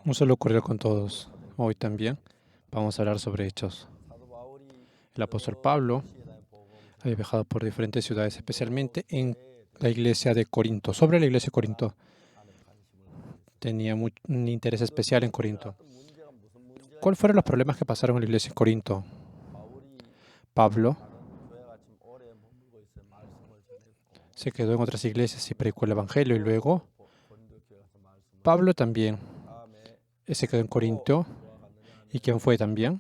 No solo ocurrió con todos. Hoy también vamos a hablar sobre hechos. El apóstol Pablo había viajado por diferentes ciudades, especialmente en la iglesia de Corinto. Sobre la iglesia de Corinto, tenía un interés especial en Corinto. ¿Cuáles fueron los problemas que pasaron en la iglesia de Corinto? Pablo se quedó en otras iglesias y predicó el evangelio, y luego Pablo también se quedó en Corinto. ¿Y quién fue también?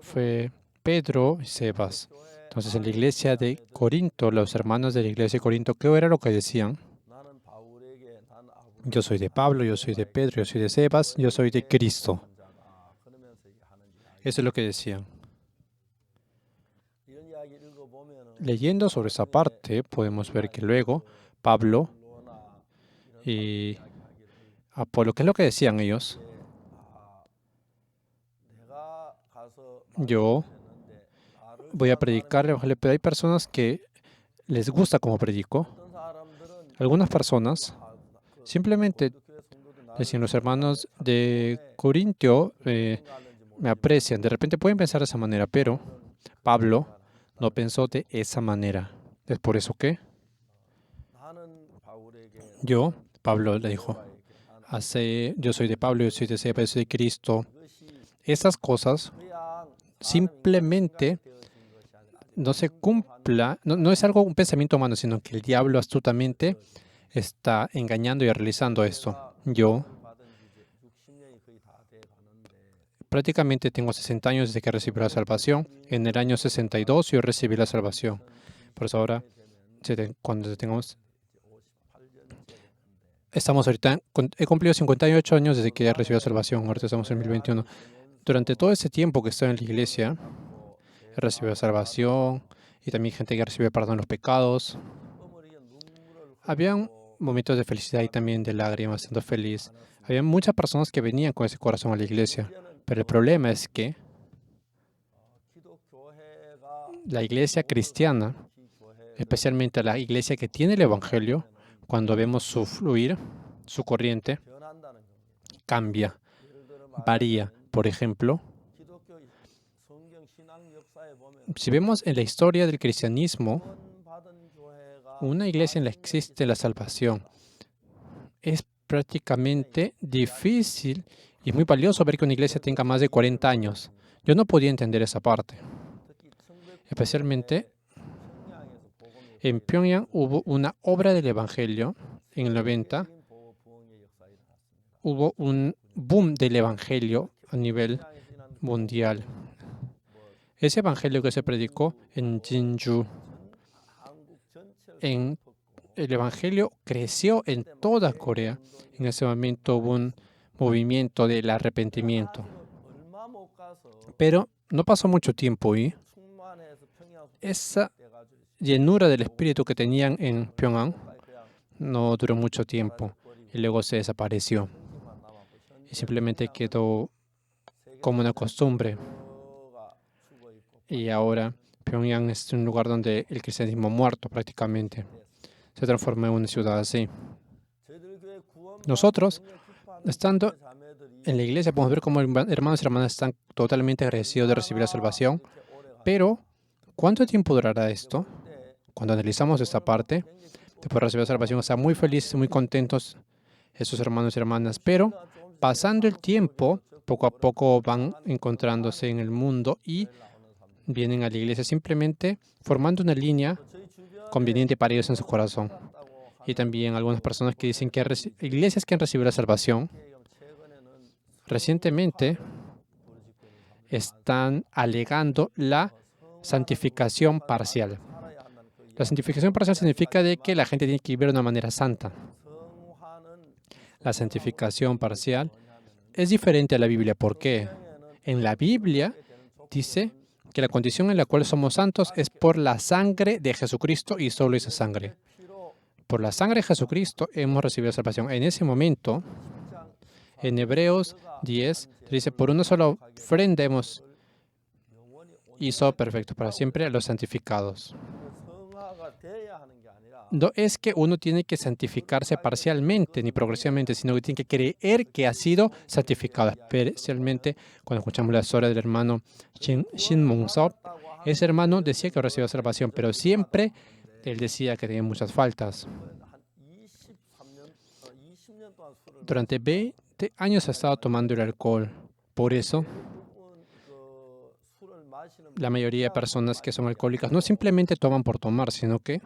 Fue Pedro y Sebas. Entonces, en la iglesia de Corinto, los hermanos de la iglesia de Corinto, ¿qué era lo que decían? Yo soy de Pablo, yo soy de Pedro, yo soy de Sebas, yo soy de Cristo. Eso es lo que decían. Leyendo sobre esa parte, podemos ver que luego Pablo y Apolo, ¿qué es lo que decían ellos? Yo voy a predicar el evangelio, pero hay personas que les gusta cómo predico. Algunas personas simplemente decían, los hermanos de Corintio me aprecian. De repente pueden pensar de esa manera, pero Pablo no pensó de esa manera. ¿Es por eso que? Pablo le dijo, yo soy de Pablo, yo soy de Seba, yo soy de Cristo. Esas cosas simplemente no se cumpla, no es algo, un pensamiento humano, sino que el diablo astutamente está engañando y realizando esto. Yo prácticamente tengo 60 años desde que recibí la salvación. En el año 62 yo recibí la salvación. Por eso ahora, cuando tengamos, estamos ahorita, he cumplido 58 años desde que recibí la salvación. Ahorita estamos en 2021. Durante todo ese tiempo que estoy en la iglesia, he recibido la salvación y también gente que recibe perdón de los pecados. Habían momentos de felicidad y también de lágrimas, siendo feliz. Había muchas personas que venían con ese corazón a la iglesia, pero el problema es que la iglesia cristiana, especialmente la iglesia que tiene el evangelio, cuando vemos su fluir, su corriente, cambia, varía. Por ejemplo, si vemos en la historia del cristianismo, una iglesia en la que existe la salvación, es prácticamente difícil y muy valioso ver que una iglesia tenga más de 40 años. Yo no podía entender esa parte. Especialmente en Pyongyang hubo una obra del evangelio en el 90. Hubo un boom del evangelio a nivel mundial. Ese evangelio que se predicó en Jinju, el evangelio creció en toda Corea. En ese momento hubo un movimiento del arrepentimiento. Pero no pasó mucho tiempo y esa llenura del espíritu que tenían en Pyongyang no duró mucho tiempo y luego se desapareció. Y simplemente quedó como una costumbre. Y ahora Pyongyang es un lugar donde el cristianismo ha muerto prácticamente. Se transformó en una ciudad así. Nosotros, estando en la iglesia, podemos ver cómo hermanos y hermanas están totalmente agradecidos de recibir la salvación. Pero, ¿cuánto tiempo durará esto? Cuando analizamos esta parte, después de recibir la salvación, están muy felices, muy contentos esos hermanos y hermanas. Pero, pasando el tiempo, poco a poco van encontrándose en el mundo y vienen a la iglesia simplemente formando una línea conveniente para ellos en su corazón. Y también algunas personas que dicen que iglesias que han recibido la salvación recientemente están alegando la santificación parcial. La santificación parcial significa de que la gente tiene que vivir de una manera santa. La santificación parcial es diferente a la Biblia. ¿Por qué? En la Biblia dice que la condición en la cual somos santos es por la sangre de Jesucristo y solo esa sangre. Por la sangre de Jesucristo hemos recibido salvación. En ese momento, en Hebreos 10, dice, por una sola ofrenda hemos hizo perfecto para siempre a los santificados. no es que uno tiene que santificarse parcialmente ni progresivamente, sino que tiene que creer que ha sido santificado, especialmente cuando escuchamos la historia del hermano Shin Mung-sop. Ese hermano decía que recibió salvación, pero siempre él decía que tenía muchas faltas. Durante 20 años ha estado tomando el alcohol. Por eso, la mayoría de personas que son alcohólicas no simplemente toman por tomar, sino que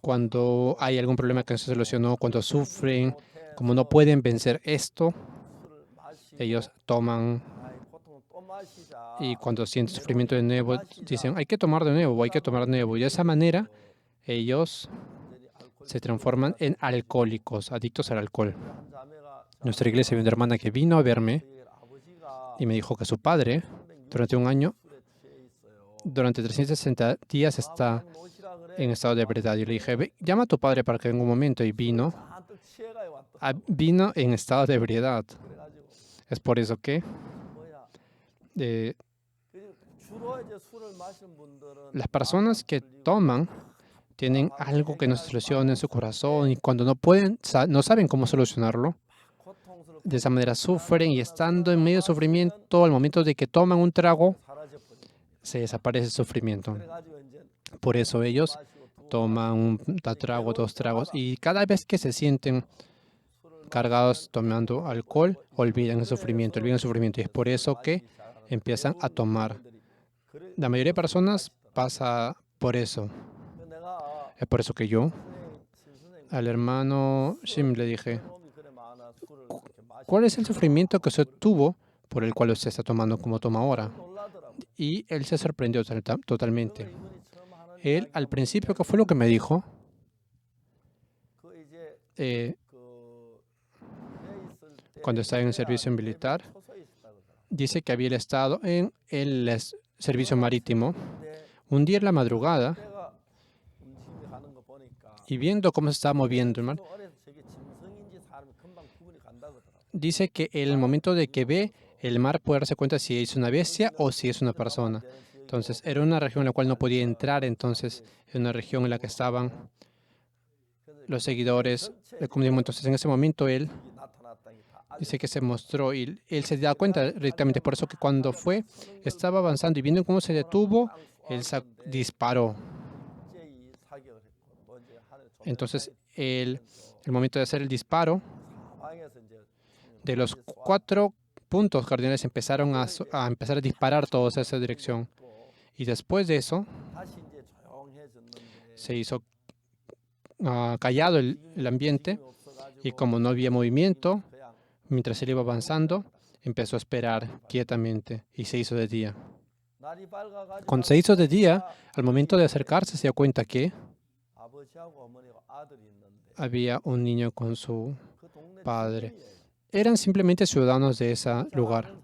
cuando hay algún problema que no se solucionó, cuando sufren, como no pueden vencer esto, ellos toman y cuando sienten sufrimiento de nuevo, dicen, hay que tomar de nuevo, hay que tomar de nuevo. Y de esa manera, ellos se transforman en alcohólicos, adictos al alcohol. Nuestra iglesia había una hermana que vino a verme y me dijo que su padre, durante un año, durante 360 días está en estado de ebriedad. Y le dije, llama a tu padre para que venga un momento. Y vino en estado de ebriedad. Es por eso que las personas que toman tienen algo que no se soluciona en su corazón y cuando no pueden, no saben cómo solucionarlo, de esa manera sufren y estando en medio de sufrimiento, al momento de que toman un trago, se desaparece el sufrimiento. Por eso ellos toman un trago, 2 tragos y cada vez que se sienten cargados tomando alcohol, olvidan el sufrimiento. Y es por eso que empiezan a tomar. La mayoría de personas pasa por eso. Es por eso que yo al hermano Shim le dije, ¿cuál es el sufrimiento que usted tuvo por el cual usted está tomando como toma ahora? Y él se sorprendió totalmente. Él, al principio, ¿qué fue lo que me dijo? Cuando estaba en el servicio militar, dice que había estado en el servicio marítimo. Un día en la madrugada, y viendo cómo se estaba moviendo el mar, dice que en el momento de que ve el mar puede darse cuenta si es una bestia o si es una persona. Entonces, era una región en la cual no podía entrar, entonces, era una región en la que estaban los seguidores del comunismo. Entonces, en ese momento, él dice que se mostró y él se da cuenta directamente. Por eso que cuando estaba avanzando y viendo cómo se detuvo, él disparó. Entonces, el momento de hacer el disparo, de los 4 puntos cardinales empezaron a empezar a disparar todos en esa dirección. Y después de eso, se hizo callado el ambiente y como no había movimiento, mientras él iba avanzando, empezó a esperar quietamente y se hizo de día. Cuando se hizo de día, al momento de acercarse, se dio cuenta que había un niño con su padre. Eran simplemente ciudadanos de ese lugar.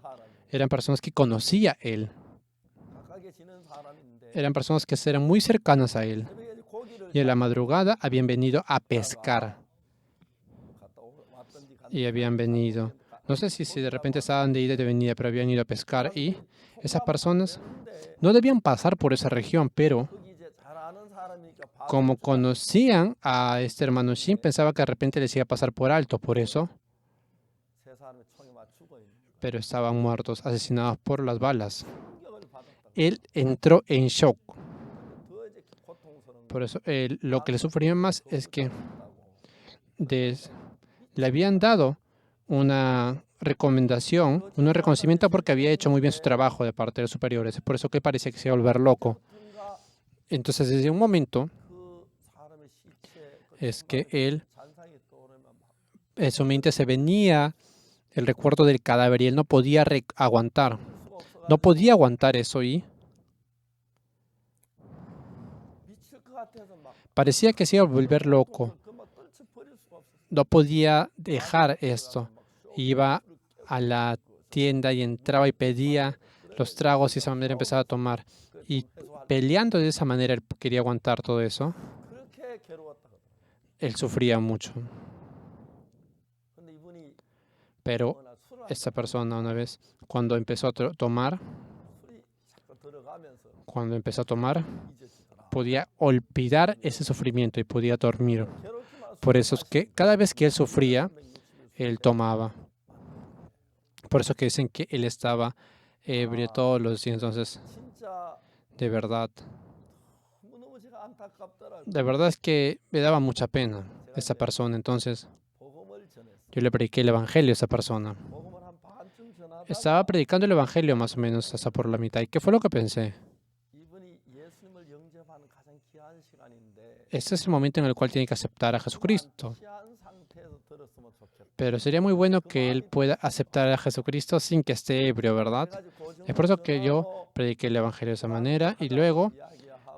Eran personas que conocía él. Eran personas que eran muy cercanas a él. Y en la madrugada habían venido a pescar. Y habían venido, no sé si de repente estaban de ida y de venida, pero habían ido a pescar. Y esas personas no debían pasar por esa región, pero como conocían a este hermano Shin, pensaba que de repente les iba a pasar por alto, por eso. Pero estaban muertos, asesinados por las balas. Él entró en shock. Por eso, lo que le sufría más es que le habían dado una recomendación, un reconocimiento porque había hecho muy bien su trabajo de parte de los superiores. Es por eso que parecía que se iba a volver loco. Entonces, desde un momento, es que él, en su mente se venía el recuerdo del cadáver y él no podía aguantar. No podía aguantar eso y parecía que se iba a volver loco. No podía dejar esto. Iba a la tienda y entraba y pedía los tragos y de esa manera empezaba a tomar. Y peleando de esa manera, él quería aguantar todo eso. Él sufría mucho. Pero esta persona una vez, cuando empezó a tomar, podía olvidar ese sufrimiento y podía dormir. Por eso es que cada vez que él sufría, él tomaba. Por eso que dicen que él estaba ebrio todos los días. Entonces, de verdad es que me daba mucha pena esa persona. Entonces, yo le prediqué el evangelio a esa persona. Estaba predicando el evangelio más o menos hasta por la mitad. ¿Y qué fue lo que pensé? Este es el momento en el cual tiene que aceptar a Jesucristo. Pero sería muy bueno que él pueda aceptar a Jesucristo sin que esté ebrio, ¿verdad? Es por eso que yo prediqué el evangelio de esa manera y luego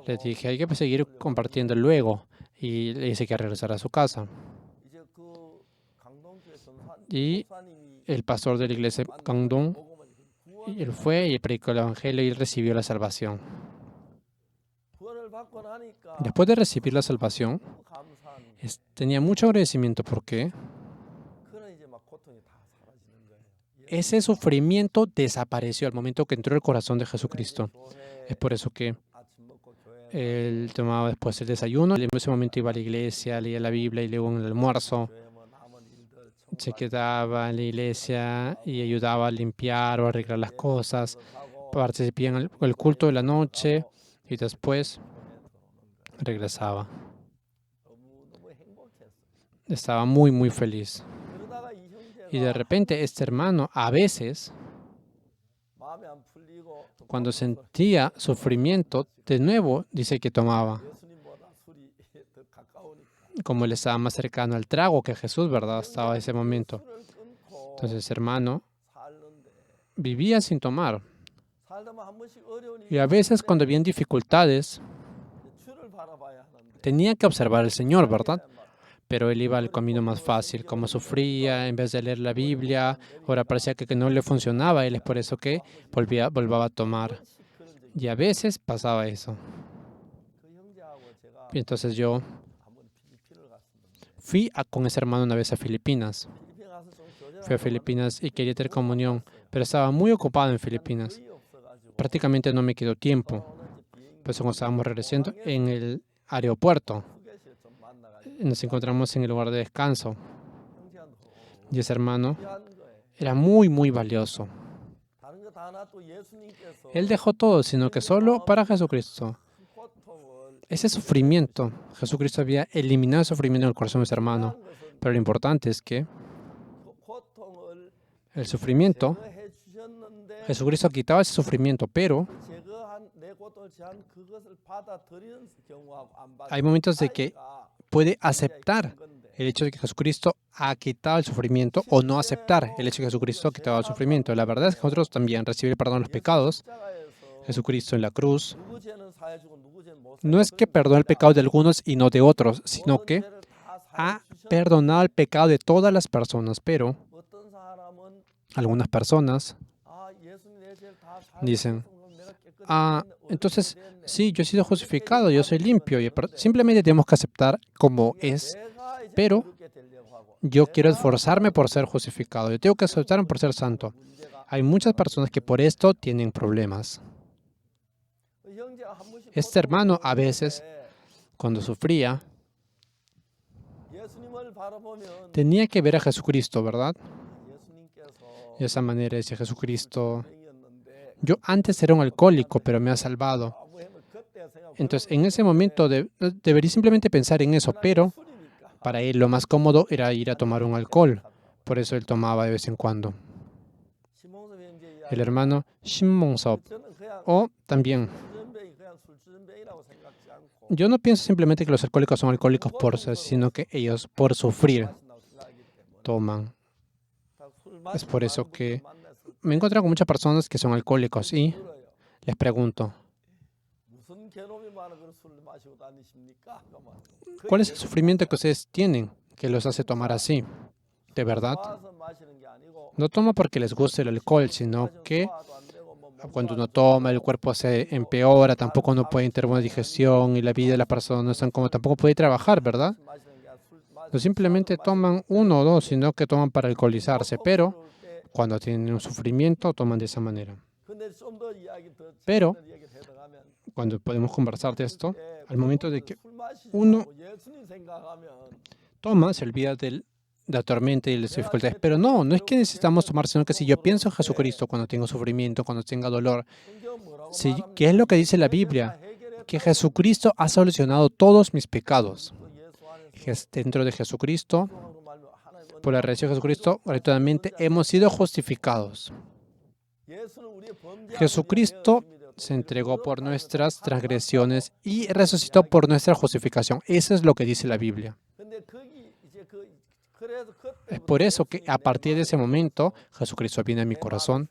le dije, hay que seguir compartiendo luego. Y le dice que regresara a su casa. Y el pastor de la iglesia Gangdong, él fue y predicó el evangelio y él recibió la salvación. Después de recibir la salvación, tenía mucho agradecimiento porque ese sufrimiento desapareció al momento que entró el corazón de Jesucristo. Es por eso que él tomaba después el desayuno, y en ese momento iba a la iglesia, leía la Biblia y luego en el almuerzo se quedaba en la iglesia y ayudaba a limpiar o arreglar las cosas, participaba en el culto de la noche y después regresaba. Estaba muy, muy feliz. Y de repente este hermano a veces, cuando sentía sufrimiento, de nuevo dice que tomaba. Como él estaba más cercano al trago que Jesús, ¿verdad? Estaba en ese momento. Entonces, hermano, vivía sin tomar. Y a veces cuando habían dificultades, tenía que observar al Señor, ¿verdad? Pero él iba al camino más fácil, como sufría, en vez de leer la Biblia, ahora parecía que no le funcionaba, él es por eso que volvía a tomar. Y a veces pasaba eso. Y entonces yo fui con ese hermano una vez a Filipinas. Fui a Filipinas y quería tener comunión, pero estaba muy ocupado en Filipinas. Prácticamente no me quedó tiempo. Por eso cuando estábamos regresando en el aeropuerto, nos encontramos en el lugar de descanso. Y ese hermano era muy, muy valioso. Él dejó todo, sino que solo para Jesucristo. Ese sufrimiento, Jesucristo había eliminado el sufrimiento en el corazón de ese hermano. Pero lo importante es que el sufrimiento, Jesucristo quitaba ese sufrimiento, pero hay momentos de que puede aceptar el hecho de que Jesucristo ha quitado el sufrimiento o no aceptar el hecho de que Jesucristo ha quitado el sufrimiento. La verdad es que nosotros también recibir el perdón de los pecados. Jesucristo en la cruz no es que perdone el pecado de algunos y no de otros, sino que ha perdonado el pecado de todas las personas, pero algunas personas dicen, entonces, sí, yo he sido justificado, yo soy limpio, y simplemente tenemos que aceptar como es, pero yo quiero esforzarme por ser justificado, yo tengo que aceptarme por ser santo. Hay muchas personas que por esto tienen problemas. Este hermano a veces, cuando sufría, tenía que ver a Jesucristo, ¿verdad? De esa manera decía Jesucristo, yo antes era un alcohólico, pero me ha salvado. Entonces, en ese momento debería simplemente pensar en eso, pero para él lo más cómodo era ir a tomar un alcohol. Por eso él tomaba de vez en cuando. El hermano Shimon-sop. O también, yo no pienso simplemente que los alcohólicos son alcohólicos por ser, sino que ellos por sufrir toman. Es por eso que me encuentro con muchas personas que son alcohólicos y les pregunto, ¿cuál es el sufrimiento que ustedes tienen que los hace tomar así? ¿De verdad? No toma porque les guste el alcohol, sino que cuando uno toma, el cuerpo se empeora, tampoco no puede tener buena digestión y la vida de la persona no es como tampoco puede trabajar, ¿verdad? No simplemente toman uno o dos, sino que toman para alcoholizarse, pero cuando tienen un sufrimiento, toman de esa manera. Pero cuando podemos conversar de esto, al momento de que uno toma, se olvida de la tormenta y las dificultades. Pero no, no es que necesitamos tomar, sino que si yo pienso en Jesucristo cuando tengo sufrimiento, cuando tenga dolor, ¿qué es lo que dice la Biblia? Que Jesucristo ha solucionado todos mis pecados. Dentro de Jesucristo, por la redención de Jesucristo, gratuitamente hemos sido justificados. Jesucristo se entregó por nuestras transgresiones y resucitó por nuestra justificación. Eso es lo que dice la Biblia. Es por eso que a partir de ese momento, Jesucristo viene a mi corazón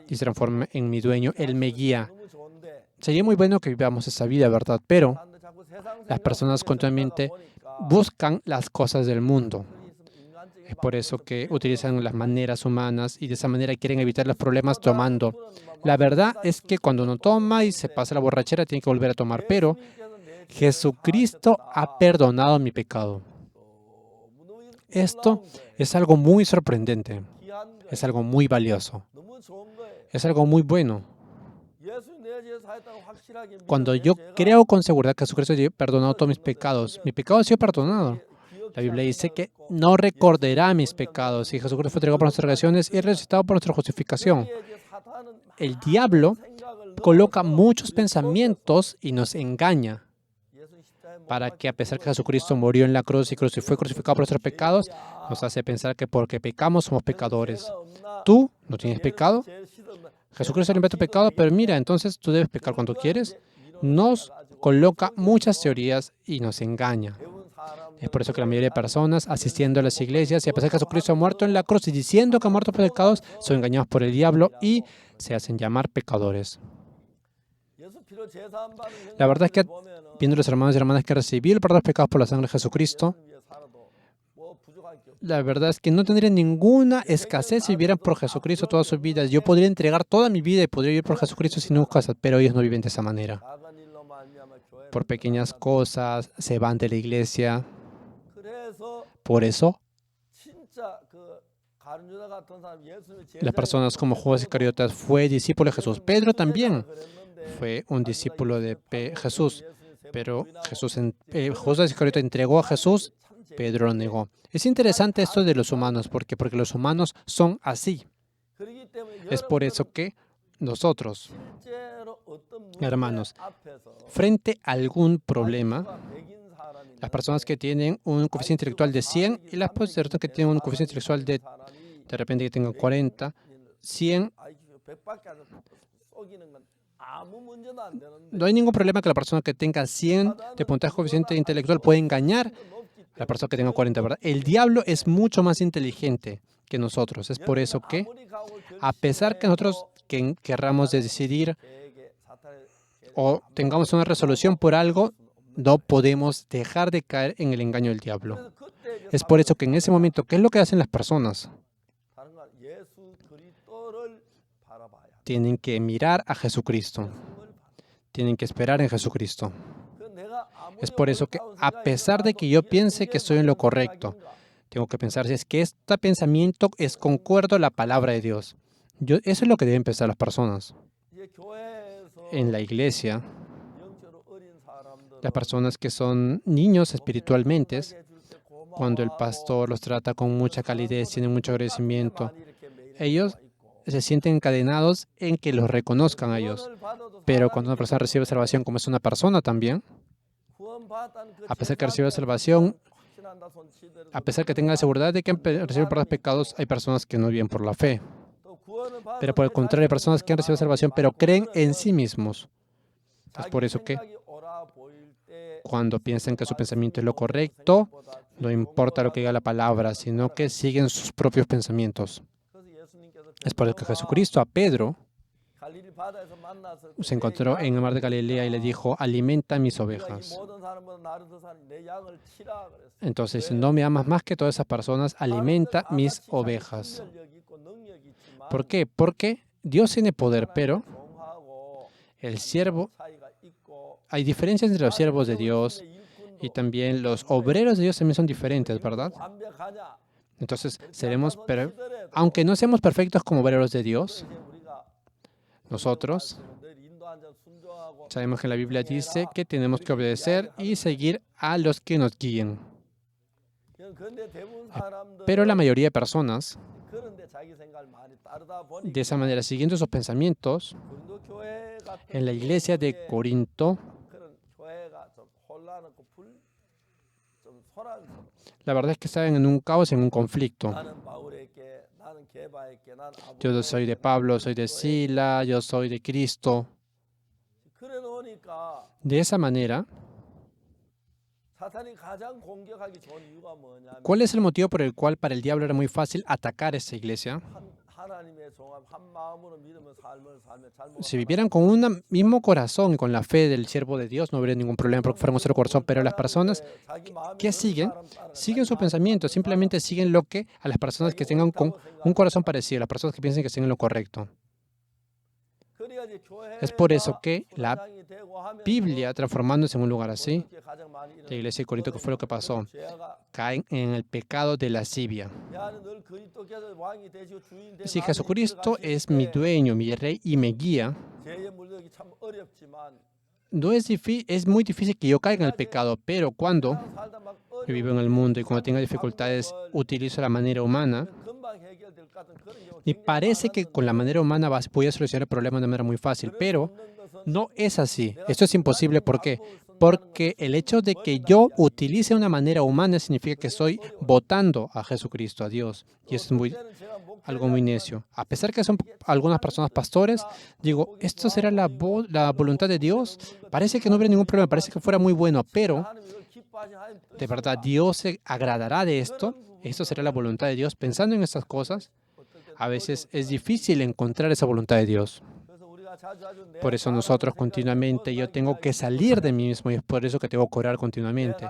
y se transforma en mi dueño. Él me guía. Sería muy bueno que vivamos esa vida, ¿verdad? Pero las personas continuamente buscan las cosas del mundo. Es por eso que utilizan las maneras humanas y de esa manera quieren evitar los problemas tomando. La verdad es que cuando uno toma y se pasa la borrachera, tiene que volver a tomar. Pero Jesucristo ha perdonado mi pecado. Esto es algo muy sorprendente. Es algo muy valioso. Es algo muy bueno. Cuando yo creo con seguridad que Jesucristo ha perdonado todos mis pecados, mi pecado ha sido perdonado. La Biblia dice que no recordará mis pecados y Jesucristo fue entregado por nuestras transgresiones y resucitado por nuestra justificación. El diablo coloca muchos pensamientos y nos engaña para que, a pesar que Jesucristo murió en la cruz y fue crucificado por nuestros pecados, nos hace pensar que porque pecamos somos pecadores. Tú no tienes pecado. Jesucristo limpia tu pecado, pero mira, entonces tú debes pecar cuando quieres. Nos coloca muchas teorías y nos engaña. Es por eso que la mayoría de personas asistiendo a las iglesias y a pesar de que Jesucristo ha muerto en la cruz y diciendo que ha muerto por pecados, son engañados por el diablo y se hacen llamar pecadores. La verdad es que viendo los hermanos y hermanas que recibieron el perdón de los pecados por la sangre de Jesucristo, la verdad es que no tendrían ninguna escasez si vivieran por Jesucristo todas sus vidas. Yo podría entregar toda mi vida y podría vivir por Jesucristo sin ninguna escasez, pero ellos no viven de esa manera. Por pequeñas cosas, se van de la iglesia. Por eso, las personas como Judas Iscariote fue discípulo de Jesús. Pedro también fue un discípulo de Jesús, pero Judas Iscariote entregó a Jesús, Pedro lo negó. Es interesante esto de los humanos, porque los humanos son así. Es por eso que nosotros, hermanos, frente a algún problema, las personas que tienen un coeficiente intelectual de 100 y las personas que tienen un coeficiente intelectual de repente que tengan 40, 100, no hay ningún problema que la persona que tenga 100 de puntaje coeficiente intelectual pueda engañar a la persona que tenga 40, ¿verdad? El diablo es mucho más inteligente que nosotros. Es por eso que, a pesar que nosotros querramos decidir o tengamos una resolución por algo, no podemos dejar de caer en el engaño del diablo. Es por eso que en ese momento, ¿qué es lo que hacen las personas? Tienen que mirar a Jesucristo. Tienen que esperar en Jesucristo. Es por eso que, a pesar de que yo piense que estoy en lo correcto, tengo que pensar si es que este pensamiento es concuerdo a la palabra de Dios. Eso es lo que deben pensar las personas. En la iglesia, las personas que son niños espiritualmente, cuando el pastor los trata con mucha calidez, tienen mucho agradecimiento, ellos se sienten encadenados en que los reconozcan a ellos. Pero cuando una persona recibe salvación, como es una persona también, a pesar que recibe salvación, a pesar que tenga la seguridad de que reciben por los pecados, hay personas que no viven por la fe. Pero por el contrario, hay personas que han recibido salvación, pero creen en sí mismos. Es por eso que cuando piensan que su pensamiento es lo correcto, no importa lo que diga la palabra, sino que siguen sus propios pensamientos. Es por eso que Jesucristo a Pedro se encontró en el mar de Galilea y le dijo, alimenta mis ovejas. Entonces, no me amas más que todas esas personas, alimenta mis ovejas. ¿Por qué? Porque Dios tiene poder, pero el siervo, hay diferencias entre los siervos de Dios y también los obreros de Dios también son diferentes, ¿verdad? Entonces, aunque no seamos perfectos como obreros de Dios, nosotros Sabemos que la Biblia dice que tenemos que obedecer y seguir a los que nos guíen. Pero la mayoría de personas, de esa manera, siguiendo sus pensamientos, en la iglesia de Corinto, la verdad es que estaban en un caos, en un conflicto. Yo soy de Pablo, soy de Sila, yo soy de Cristo. De esa manera, ¿cuál es el motivo por el cual para el diablo era muy fácil atacar esa iglesia? Si vivieran con un mismo corazón, con la fe del siervo de Dios, no habría ningún problema porque fueran un solo corazón. Pero las personas que siguen su pensamiento, simplemente siguen lo que a las personas que tengan con un corazón parecido, las personas que piensen que siguen lo correcto. Es por eso que la Biblia, transformándose en un lugar así, la iglesia de Corinto, ¿qué fue lo que pasó? Caen en el pecado de lascivia. Si Jesucristo es mi dueño, mi rey y me guía, no es muy difícil que yo caiga en el pecado, pero cuando yo vivo en el mundo y cuando tenga dificultades utilizo la manera humana, y parece que con la manera humana voy a solucionar el problema de manera muy fácil, pero no es así. Esto es imposible. ¿Por qué? Porque el hecho de que yo utilice una manera humana significa que estoy votando a Jesucristo, a Dios. Y eso es algo muy necio. A pesar que son algunas personas pastores, digo, ¿esto será la voluntad de Dios? Parece que no hubiera ningún problema, parece que fuera muy bueno, pero ¿de verdad Dios se agradará de esto? ¿Esto será la voluntad de Dios? Pensando en estas cosas, a veces es difícil encontrar esa voluntad de Dios. Por eso nosotros continuamente, yo tengo que salir de mí mismo y es por eso que tengo que orar continuamente.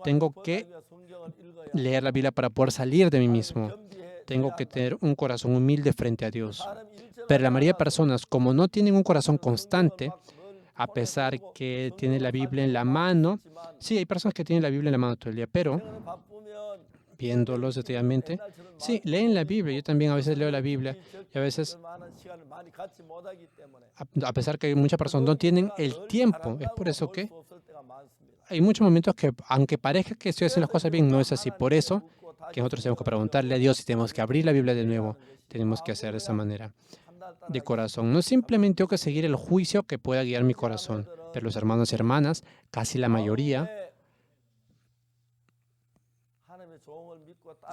Tengo que leer la Biblia para poder salir de mí mismo. Tengo que tener un corazón humilde frente a Dios. Pero la mayoría de personas, como no tienen un corazón constante, a pesar que tienen la Biblia en la mano, sí, hay personas que tienen la Biblia en la mano todo el día, pero viéndolos detenidamente, sí, leen la Biblia. Yo también a veces leo la Biblia y a veces, a pesar que muchas personas no tienen el tiempo, es por eso que hay muchos momentos que, aunque parezca que estoy haciendo las cosas bien, no es así. Por eso que nosotros tenemos que preguntarle a Dios y tenemos que abrir la Biblia de nuevo. Tenemos que hacer de esa manera, de corazón. No simplemente tengo que seguir el juicio que pueda guiar mi corazón, pero los hermanos y hermanas, casi la mayoría,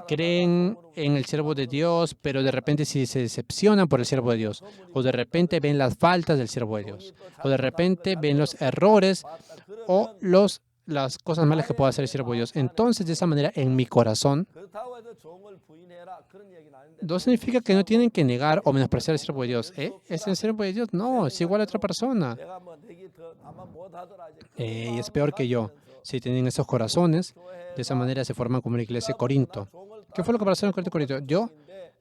creen en el siervo de Dios, pero de repente si se decepcionan por el siervo de Dios, o de repente ven las faltas del siervo de Dios, o de repente ven los errores o las cosas malas que puede hacer el siervo de Dios. Entonces, de esa manera, en mi corazón, no significa que no tienen que negar o menospreciar al siervo de Dios. ¿Es el siervo de Dios? No, es igual a otra persona. Y es peor que yo. Si tienen esos corazones, de esa manera se forman como la iglesia de Corinto. ¿Qué fue lo que pasó en el Corinto? Yo,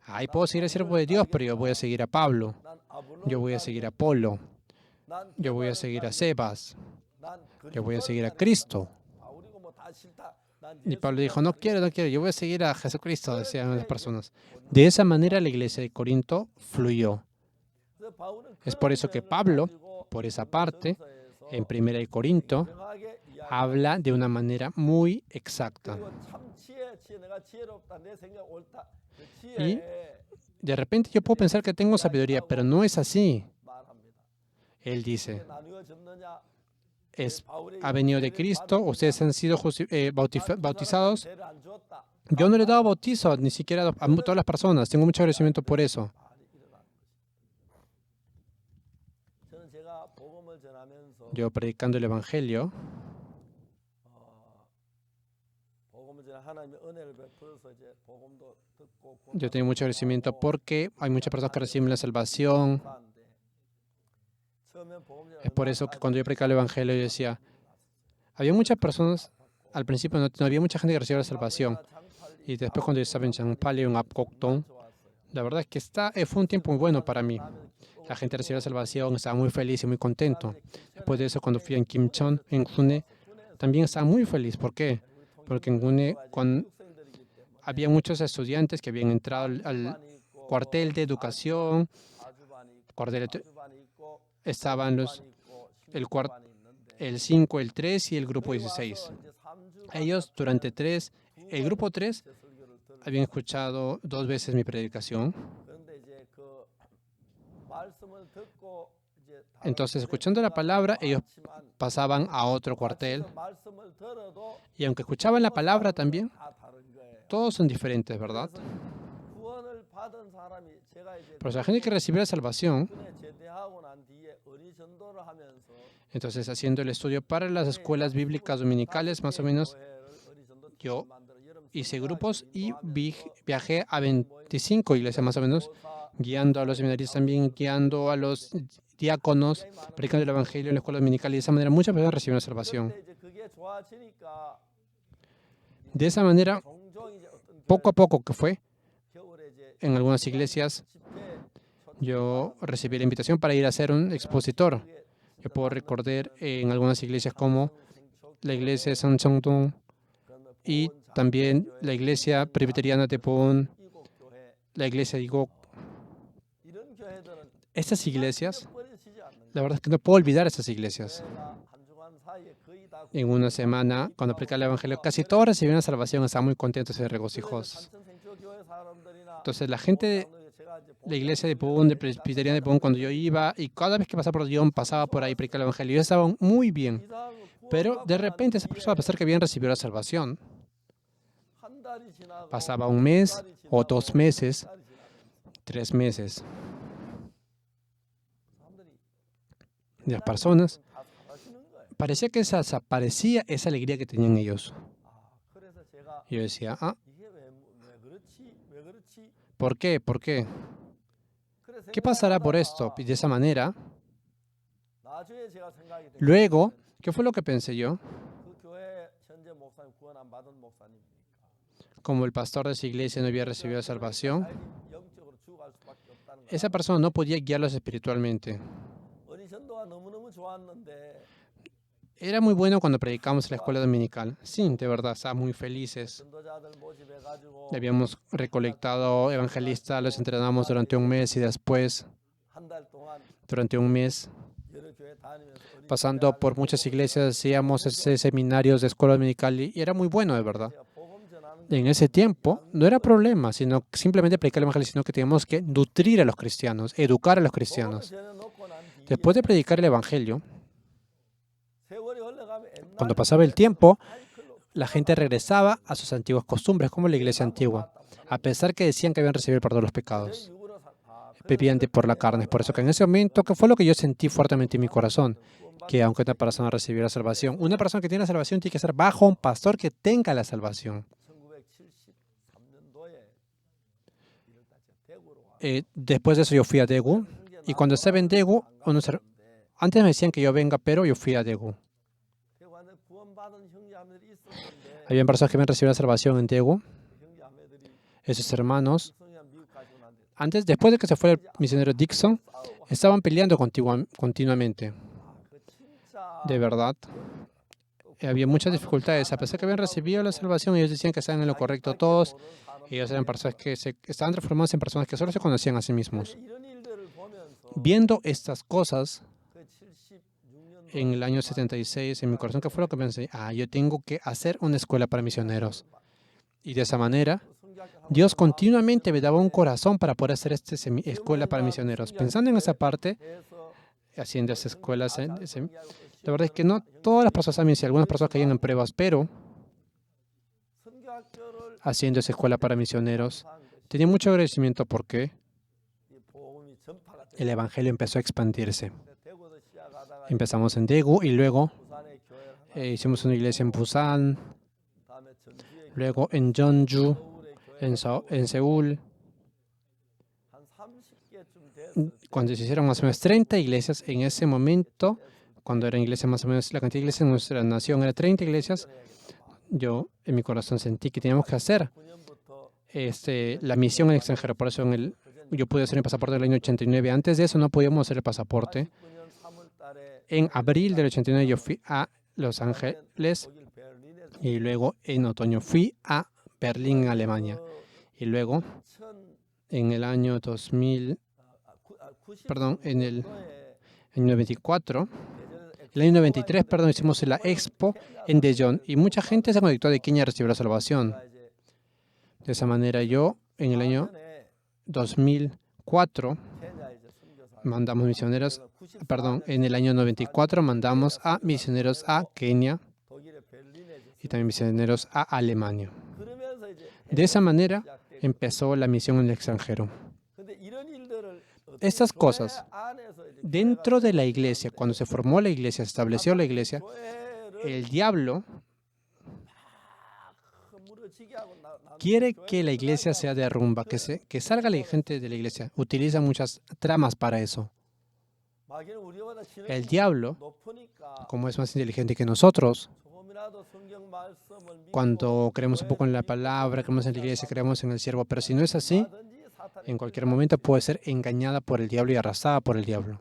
ahí puedo seguir al siervo de Dios, pero yo voy a seguir a Pablo. Yo voy a seguir a Apolo. Yo voy a seguir a Sebas. Yo voy a seguir a Cristo. Y Pablo dijo, no quiero, yo voy a seguir a Jesucristo, decían las personas. De esa manera la iglesia de Corinto fluyó. Es por eso que Pablo, por esa parte, en 1 Corinto, habla de una manera muy exacta. Y de repente yo puedo pensar que tengo sabiduría, pero no es así. Él dice, ha venido de Cristo, ustedes han sido bautizados. Yo no le he dado bautizo ni siquiera a todas las personas. Tengo mucho agradecimiento por eso. Yo predicando el Evangelio, yo tengo mucho agradecimiento porque hay muchas personas que reciben la salvación. Es por eso que cuando yo predicaba el Evangelio yo decía, había muchas personas, al principio no había mucha gente que recibía la salvación. Y después cuando yo estaba en Champale, en Apcocton, la verdad es que fue un tiempo muy bueno para mí. La gente recibió la salvación, estaba muy feliz y muy contento. Después de eso, cuando fui en Kimchon, en Gune, también estaba muy feliz. ¿Por qué? Porque en Gune había muchos estudiantes que habían entrado al cuartel de educación, estaban el 5, el 3 y el grupo 16. Ellos el grupo 3 habían escuchado 2 veces mi predicación. Entonces, escuchando la palabra, ellos pasaban a otro cuartel. Y aunque escuchaban la palabra también, todos son diferentes, ¿verdad? Pero la gente que recibió la salvación, entonces haciendo el estudio para las escuelas bíblicas dominicales, más o menos, yo hice grupos y viajé a 25 iglesias más o menos, guiando a los seminaristas también, guiando a los diáconos, predicando el evangelio en la escuela dominical, y de esa manera muchas personas recibieron la salvación. De esa manera, poco a poco que fue, en algunas iglesias, yo recibí la invitación para ir a ser un expositor. Yo puedo recordar en algunas iglesias como la iglesia de San Chongdong y también la iglesia presbiteriana de Poon, la iglesia de Igok. Estas iglesias, la verdad es que no puedo olvidar estas iglesias. En una semana, cuando predicaba el evangelio, casi todos recibieron la salvación, estaban muy contentos y regocijosos. Entonces, la gente de la iglesia de Poon, de presbiteriana de Poon, cuando yo iba, y cada vez que pasaba por Dion, pasaba por ahí predicaba el evangelio, ellos estaban muy bien. Pero de repente, esas personas, a pesar que habían recibido la salvación, pasaba un mes o 2 meses, 3 meses. Y las personas, parecía que desaparecía esa alegría que tenían ellos. Y yo decía, ¿por qué? ¿Por qué? ¿Qué pasará por esto? Y de esa manera, luego, ¿qué fue lo que pensé yo? Como el pastor de esa iglesia no había recibido salvación, esa persona no podía guiarlos espiritualmente. Era muy bueno cuando predicamos en la escuela dominical. Sí, de verdad, estábamos muy felices. Habíamos recolectado evangelistas, los entrenamos durante un mes y después, durante un mes, pasando por muchas iglesias, hacíamos seminarios de escuela dominical y era muy bueno, de verdad. En ese tiempo no era problema, sino simplemente predicar el evangelio, sino que teníamos que nutrir a los cristianos, educar a los cristianos. Después de predicar el evangelio, cuando pasaba el tiempo, la gente regresaba a sus antiguas costumbres, como la iglesia antigua, a pesar que decían que habían recibido el perdón de los pecados. Vivían por la carne. Por eso que en ese momento, que fue lo que yo sentí fuertemente en mi corazón, que aunque una persona recibiera la salvación, una persona que tiene la salvación tiene que ser bajo un pastor que tenga la salvación. Después de eso yo fui a Daegu, y cuando estaba en Daegu, antes me decían que yo venga, pero yo fui a Daegu. Habían personas que habían recibido la salvación en Daegu. Esos hermanos, después de que se fuera el misionero Dixon, estaban peleando continuamente. De verdad, había muchas dificultades. A pesar que habían recibido la salvación, ellos decían que estaban en lo correcto todos. Ellos eran personas que estaban transformadas en personas que solo se conocían a sí mismos. Viendo estas cosas, en el año 76, en mi corazón, ¿qué fue lo que pensé? Yo tengo que hacer una escuela para misioneros. Y de esa manera, Dios continuamente me daba un corazón para poder hacer esta escuela para misioneros. Pensando en esa parte, haciendo esas escuelas, la verdad es que no todas las personas saben si algunas personas caían en pruebas, pero haciendo esa escuela para misioneros, tenía mucho agradecimiento porque el evangelio empezó a expandirse. Empezamos en Daegu y luego hicimos una iglesia en Busan, luego en Jeonju, en Seúl. Cuando se hicieron más o menos 30 iglesias en ese momento, cuando eran iglesias más o menos, la cantidad de iglesias en nuestra nación era 30 iglesias, yo en mi corazón sentí que teníamos que hacer la misión en el extranjero. Por eso yo pude hacer mi pasaporte en el año 89. Antes de eso no podíamos hacer el pasaporte. En abril del 89 yo fui a Los Ángeles y luego en otoño fui a Berlín, Alemania. Y luego en el año 2000, perdón, en año 94, el año 93, perdón, hicimos la expo en Daejeon y mucha gente se conectó de Kenia a recibir la salvación. De esa manera yo, en el año 2004, mandamos misioneros, perdón, en el año 94 mandamos a misioneros a Kenia y también misioneros a Alemania. De esa manera empezó la misión en el extranjero. Estas cosas, dentro de la iglesia, cuando se formó la iglesia, se estableció la iglesia, el diablo quiere que la iglesia sea derrumba, que salga la gente de la iglesia. Utiliza muchas tramas para eso. El diablo, como es más inteligente que nosotros, cuando creemos un poco en la palabra, creemos en la iglesia, creemos en el siervo, pero si no es así, en cualquier momento puede ser engañada por el diablo y arrasada por el diablo.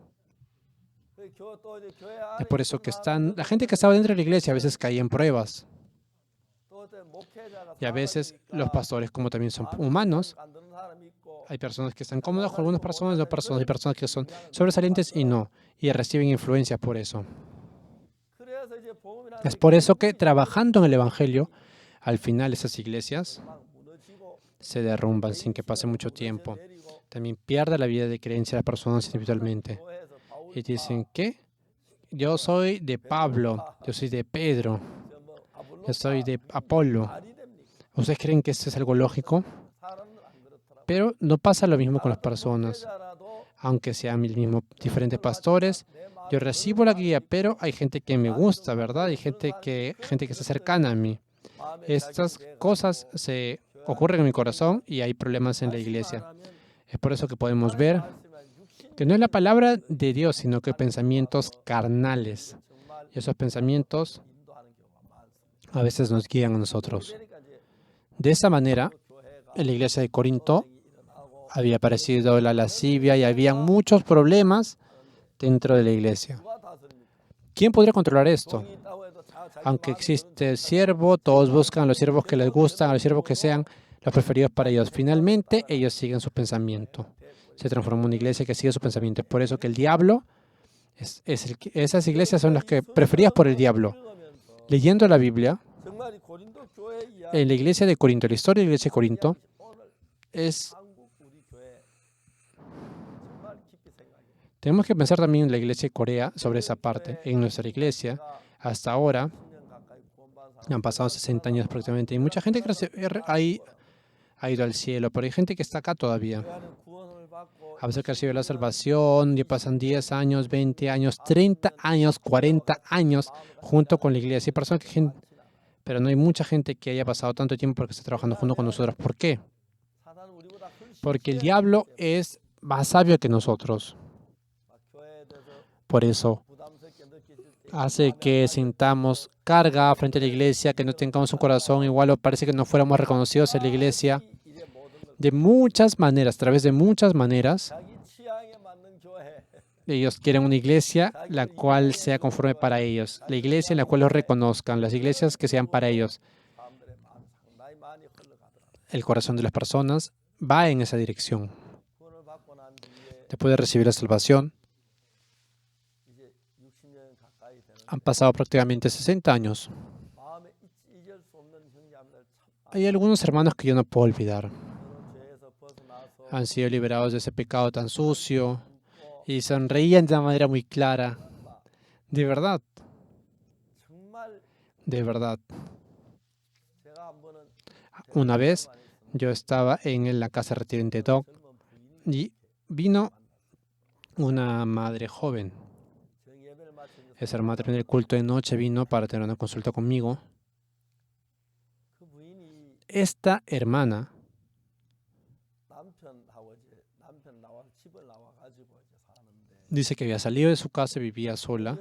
Es por eso que la gente que estaba dentro de la iglesia a veces caía en pruebas. Y a veces los pastores, como también son humanos, hay personas que están cómodas con algunas personas, hay personas que son sobresalientes y no, y reciben influencia por eso. Es por eso que trabajando en el Evangelio, al final esas iglesias se derrumban sin que pase mucho tiempo. También pierde la vida de creencia de las personas individualmente. Y dicen, ¿qué? Yo soy de Pablo, yo soy de Pedro, yo soy de Apolo. ¿Ustedes creen que esto es algo lógico? Pero no pasa lo mismo con las personas. Aunque sean diferentes pastores, yo recibo la guía, pero hay gente que me gusta, ¿verdad? Hay gente que está cercana a mí. Estas cosas se ocurren en mi corazón y hay problemas en la iglesia. Es por eso que podemos ver que no es la palabra de Dios, sino que pensamientos carnales. Y esos pensamientos a veces nos guían a nosotros. De esa manera, en la iglesia de Corinto había aparecido la lascivia y había muchos problemas dentro de la iglesia. ¿Quién podría controlar esto? Aunque existe el siervo, todos buscan a los siervos que les gustan, a los siervos que sean los preferidos para ellos. Finalmente, ellos siguen su pensamiento. Se transforma en una iglesia que sigue su pensamiento. Es por eso que el diablo, esas iglesias son las que preferidas por el diablo. Leyendo la Biblia, en la iglesia de Corinto, la historia de la iglesia de Corinto, tenemos que pensar también en la iglesia de Corea sobre esa parte. En nuestra iglesia, hasta ahora, han pasado 60 años aproximadamente, y mucha gente ha ido al cielo, pero hay gente que está acá todavía. A veces que recibe la salvación, ya pasan 10 años, 20 años, 30 años, 40 años junto con la iglesia. Hay personas pero no hay mucha gente que haya pasado tanto tiempo porque está trabajando junto con nosotros. ¿Por qué? Porque el diablo es más sabio que nosotros. Por eso hace que sintamos carga frente a la iglesia, que no tengamos un corazón igual o parece que no fuéramos reconocidos en la iglesia. De muchas maneras, a través de muchas maneras, ellos quieren una iglesia la cual sea conforme para ellos, la iglesia en la cual los reconozcan, las iglesias que sean para ellos. El corazón de las personas va en esa dirección. Después de recibir la salvación, han pasado prácticamente 60 años. Hay algunos hermanos que yo no puedo olvidar. Han sido liberados de ese pecado tan sucio y sonreían de una manera muy clara. De verdad. De verdad. Una vez yo estaba en la casa de retiro en Tetok y vino una madre joven. Esa hermana en el culto de noche vino para tener una consulta conmigo. Esta hermana dice que había salido de su casa y vivía sola.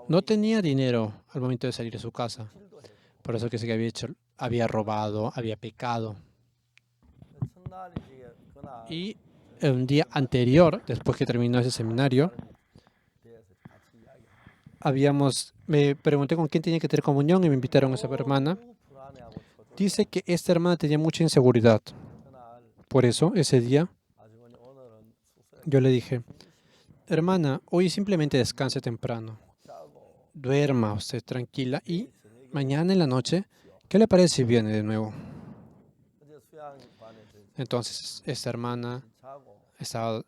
No tenía dinero al momento de salir de su casa. Por eso que dice que había robado, había pecado. Y un día anterior, después que terminó ese seminario, me pregunté con quién tenía que tener comunión y me invitaron a esa hermana. Dice que esta hermana tenía mucha inseguridad. Por eso, ese día, yo le dije, hermana, hoy simplemente descanse temprano. Duerma usted tranquila y mañana en la noche, ¿qué le parece si viene de nuevo? Entonces, esta hermana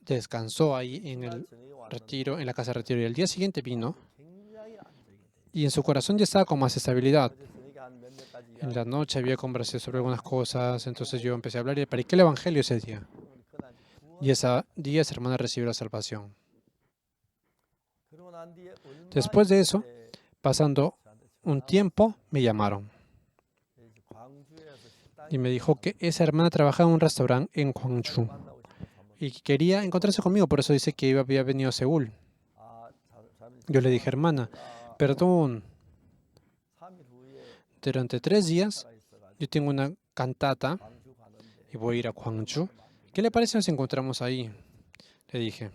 descansó ahí en el retiro, en la casa de retiro, y el día siguiente vino y en su corazón ya estaba con más estabilidad. En la noche había conversado sobre algunas cosas, entonces yo empecé a hablar y le prediqué el evangelio ese día. Y ese día esa hermana recibió la salvación. Después de eso, pasando un tiempo, me llamaron y me dijo que esa hermana trabajaba en un restaurante en Gwangju y que quería encontrarse conmigo, por eso dice que había venido a Seúl. Yo le dije, hermana, perdón, durante 3 días yo tengo una cantata y voy a ir a Gwangju. ¿Qué le parece si nos encontramos ahí? Le dije.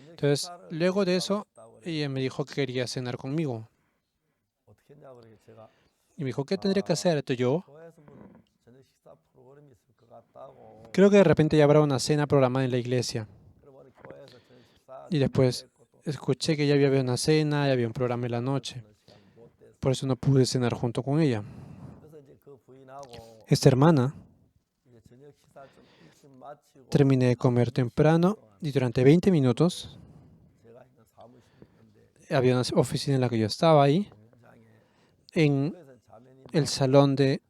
Entonces, luego de eso, ella me dijo que quería cenar conmigo. Y me dijo, ¿qué tendría que hacer? Entonces yo, creo que de repente ya habrá una cena programada en la iglesia. Y después escuché que ya había una cena, ya había un programa en la noche. Por eso no pude cenar junto con ella. Esta hermana, terminé de comer temprano y durante 20 minutos había una oficina en la que yo estaba ahí, en el salón de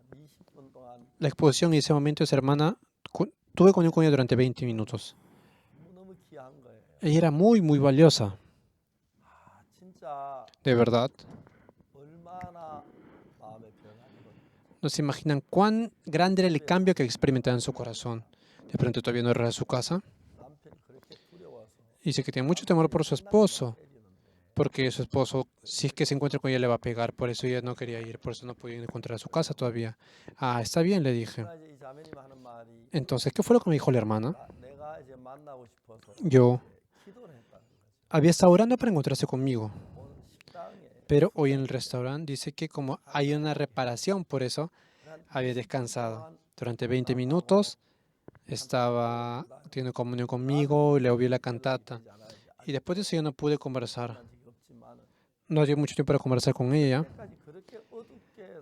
la exposición, y en ese momento esa hermana, tuve comunión con ella durante 20 minutos. Ella era muy, muy valiosa. De verdad. No se imaginan cuán grande era el cambio que experimentaba en su corazón. De pronto todavía no era su casa. Y dice que tiene mucho temor por su esposo, porque su esposo, si es que se encuentra con ella, le va a pegar. Por eso ella no quería ir, por eso no podía encontrar su casa todavía. Ah, está bien, le dije. Entonces, ¿qué fue lo que me dijo la hermana? Yo había estado orando para encontrarse conmigo, pero hoy en el restaurante dice que como hay una reparación, por eso había descansado. Durante 20 minutos estaba teniendo comunión conmigo, le oí la cantata. Y después de eso yo no pude conversar. No dio mucho tiempo para conversar con ella.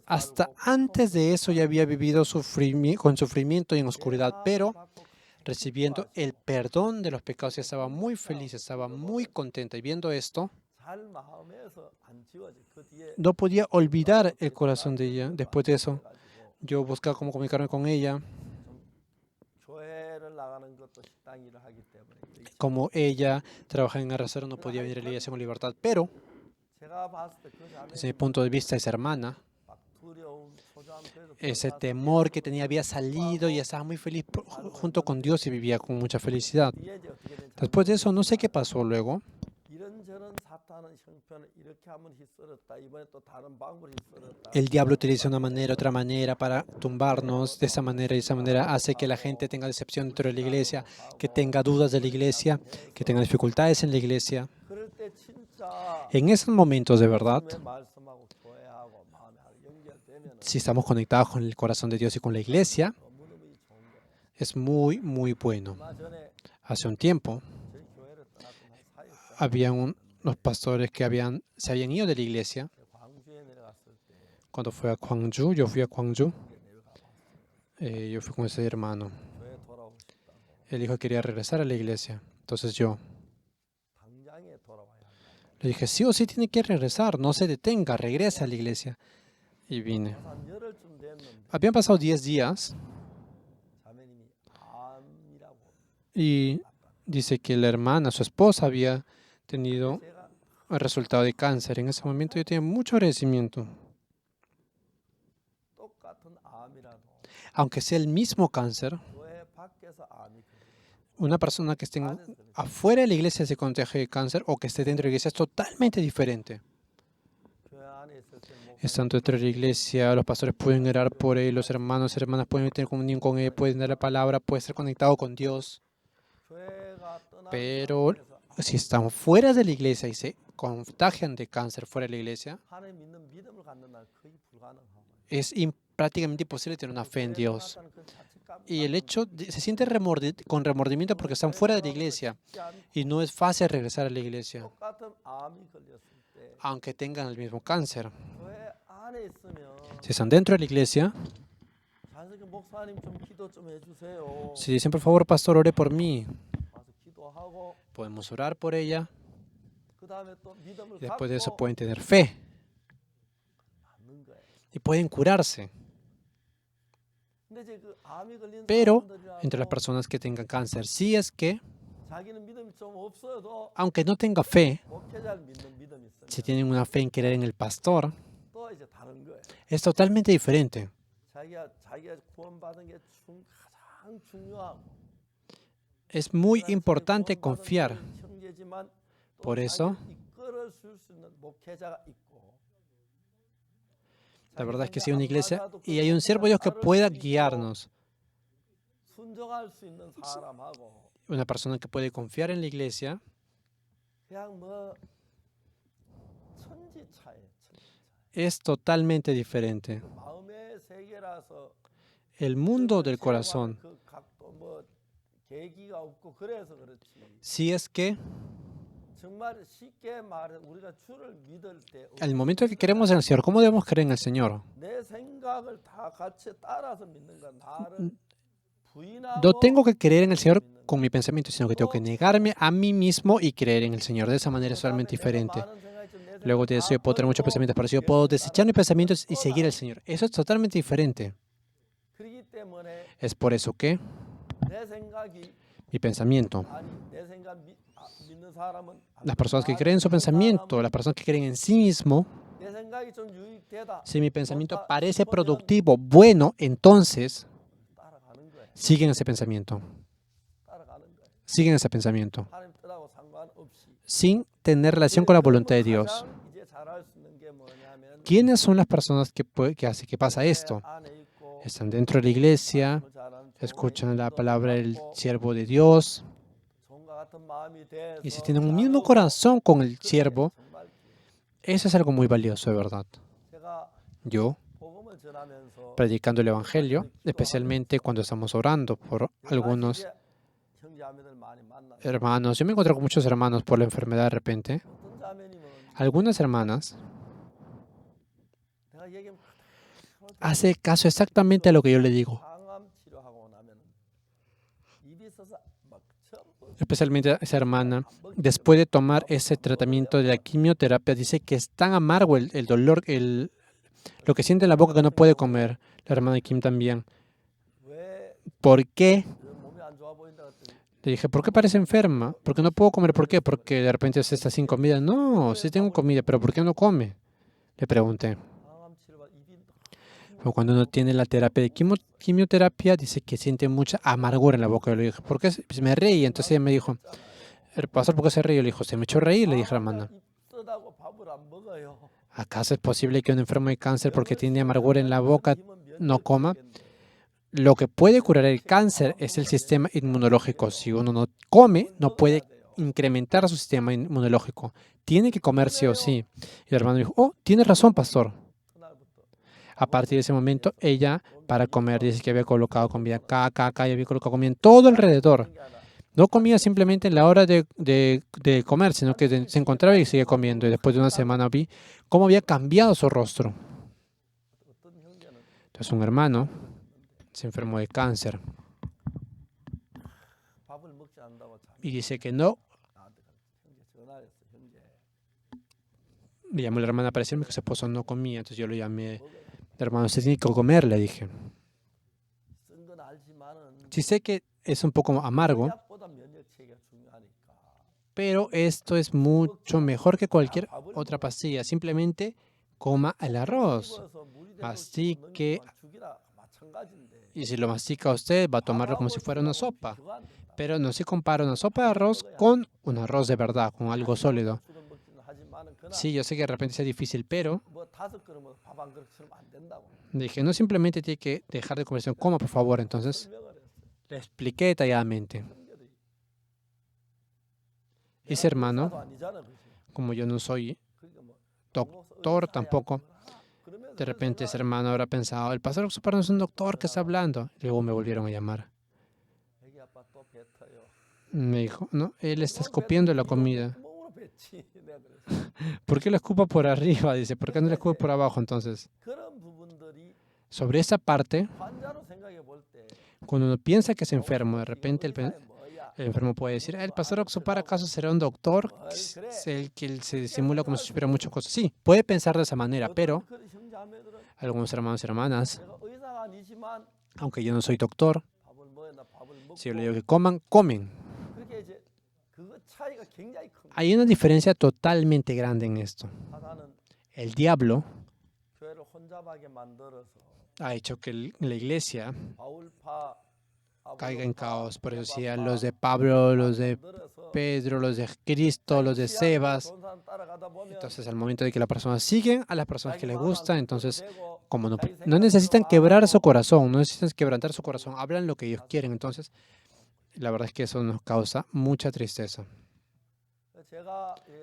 Hasta antes de eso ya había vivido con sufrimiento y en oscuridad, pero recibiendo el perdón de los pecados, ya estaba muy feliz, estaba muy contenta. Y viendo esto, no podía olvidar el corazón de ella. Después de eso, yo buscaba cómo comunicarme con ella. Como ella trabajaba en el restaurante, no podía venir a la iglesia con libertad, pero desde mi punto de vista, esa hermana, ese temor que tenía había salido y estaba muy feliz junto con Dios y vivía con mucha felicidad. Después de eso, no sé qué pasó luego. El diablo utiliza una manera, otra manera para tumbarnos de esa manera, y de esa manera hace que la gente tenga decepción dentro de la iglesia, que tenga dudas de la iglesia, que tenga dificultades en la iglesia. En esos momentos, de verdad, si estamos conectados con el corazón de Dios y con la iglesia, es muy, muy bueno. Hace un tiempo, había unos pastores que se habían ido de la iglesia. Cuando fue a Gwangju, yo fui a Gwangju, yo fui con ese hermano. Él dijo que quería regresar a la iglesia. Entonces yo le dije, sí o sí tiene que regresar, no se detenga, regresa a la iglesia. Y vine. Habían pasado 10 días y dice que la hermana, su esposa, había tenido el resultado de cáncer. En ese momento yo tenía mucho agradecimiento. Aunque sea el mismo cáncer, una persona que esté afuera de la iglesia se contagie de cáncer o que esté dentro de la iglesia es totalmente diferente. Estando dentro de la iglesia, los pastores pueden orar por él, los hermanos y hermanas pueden tener comunión con él, pueden dar la palabra, puede estar conectado con Dios. Pero si están fuera de la iglesia y se contagian de cáncer fuera de la iglesia, es prácticamente imposible tener una fe en Dios. Y el hecho, se siente con remordimiento porque están fuera de la iglesia y no es fácil regresar a la iglesia, aunque tengan el mismo cáncer. Si están dentro de la iglesia, si dicen, por favor, pastor, ore por mí, podemos orar por ella y después de eso pueden tener fe y pueden curarse. Pero entre las personas que tengan cáncer, si es que, aunque no tenga fe, si tienen una fe en creer en el pastor, es totalmente diferente. Es muy importante confiar. Por eso, la verdad es que si hay una iglesia y hay un siervo de Dios que pueda guiarnos, una persona que puede confiar en la iglesia, es totalmente diferente. El mundo del corazón, si es que al momento que queremos en el Señor, ¿cómo debemos creer en el Señor? No tengo que creer en el Señor con mi pensamiento, sino que tengo que negarme a mí mismo y creer en el Señor. De esa manera es totalmente diferente. Luego de eso yo puedo tener muchos pensamientos parecidos, puedo desechar mis pensamientos y seguir al Señor. Eso es totalmente diferente. Es por eso que mi pensamiento, las personas que creen en su pensamiento, las personas que creen en sí mismo, si mi pensamiento parece productivo, bueno, entonces siguen ese pensamiento. Siguen ese pensamiento. Sin tener relación con la voluntad de Dios. ¿Quiénes son las personas que hacen que pasa esto? Están dentro de la iglesia, escuchan la palabra del siervo de Dios, y si tienen un mismo corazón con el siervo, eso es algo muy valioso, de verdad. Yo, predicando el Evangelio, especialmente cuando estamos orando por algunos hermanos, yo me encuentro con muchos hermanos por la enfermedad de repente. Algunas hermanas hacen caso exactamente a lo que yo le digo. Especialmente esa hermana, después de tomar ese tratamiento de la quimioterapia, dice que es tan amargo el dolor, lo que siente en la boca que no puede comer. La hermana de Kim también. ¿Por qué? Le dije, ¿por qué parece enferma? ¿Por qué no puedo comer? ¿Por qué? Porque de repente se está sin comida. No, sí tengo comida, pero ¿por qué no come? Le pregunté. Pero cuando uno tiene la terapia de quimioterapia, dice que siente mucha amargura en la boca. Yo le dije, ¿por qué? Pues me reí. Entonces ella me dijo, pastor, ¿por qué se ríe? Yo le dije, se me echó a reír, le dije a la hermana. ¿Acaso es posible que un enfermo de cáncer, porque tiene amargura en la boca, no coma? Lo que puede curar el cáncer es el sistema inmunológico. Si uno no come, no puede incrementar su sistema inmunológico. Tiene que comer sí o sí. Y el hermano dijo, oh, tiene razón, pastor. A partir de ese momento, ella, para comer, dice que había colocado comida acá, y había colocado comida en todo alrededor. No comía simplemente en la hora de comer, sino que se encontraba y seguía comiendo. Y después de una semana vi cómo había cambiado su rostro. Entonces un hermano se enfermó de cáncer y dice que no. Le llamó a la hermana para decirme que su esposo no comía. Entonces yo lo llamé, hermano, usted tiene que comer, le dije. Sí sé que es un poco amargo, pero esto es mucho mejor que cualquier otra pastilla. Simplemente coma el arroz. Mastique. Y si lo mastica usted, va a tomarlo como si fuera una sopa. Pero no se compara una sopa de arroz con un arroz de verdad, con algo sólido. Sí, yo sé que de repente sea difícil, pero dije, no simplemente tiene que dejar de comer, coma por favor. Entonces le expliqué detalladamente. Ese hermano, como yo no soy doctor tampoco, De repente ese hermano habrá pensado, el pastor Oxupar no es un doctor que está hablando. Luego me volvieron a llamar. Me dijo, no, él está escupiendo la comida. ¿Por qué la escupa por arriba? Dice, ¿por qué no la escupa por abajo entonces? Sobre esa parte, cuando uno piensa que es enfermo, de repente el enfermo puede decir, ¿el pastor Oxupar acaso será un doctor? Es el que se disimula como si supiera muchas cosas. Sí, puede pensar de esa manera, pero algunos hermanos y hermanas, aunque yo no soy doctor, si yo le digo que coman, comen. Hay una diferencia totalmente grande en esto. El diablo ha hecho que la iglesia caiga en caos. Por eso decían los de Pablo, los de Pedro, los de Cristo, los de Sebas. Entonces, al momento de que las personas siguen a las personas que les gusta, entonces, como no necesitan quebrar su corazón, no necesitan quebrantar su corazón, hablan lo que ellos quieren. Entonces, la verdad es que eso nos causa mucha tristeza.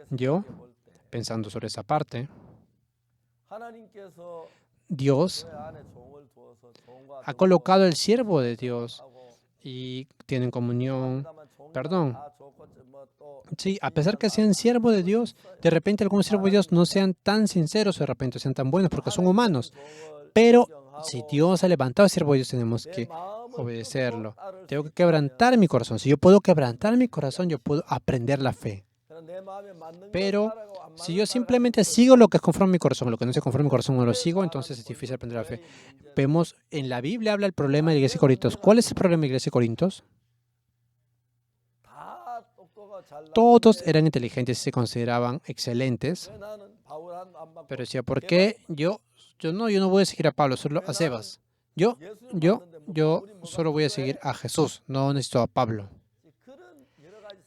Yo, pensando sobre esa parte, Dios ha colocado el siervo de Dios y tienen comunión. Perdón. Sí, a pesar que sean siervos de Dios, de repente algunos siervos de Dios no sean tan sinceros, de repente sean tan buenos porque son humanos. Pero si Dios ha levantado a siervo de Dios, tenemos que obedecerlo. Tengo que quebrantar mi corazón. Si yo puedo quebrantar mi corazón, yo puedo aprender la fe. Pero si yo simplemente sigo lo que es conforme a mi corazón, lo que no se conforme a mi corazón no lo sigo, entonces es difícil aprender la fe. Vemos, en la Biblia habla el problema de la iglesia de Corintios. ¿Cuál es el problema de la iglesia de Corintios? Todos eran inteligentes y se consideraban excelentes, pero decía, ¿por qué yo no voy a seguir a Pablo, solo a Sebas? Yo solo voy a seguir a Jesús, no necesito a Pablo.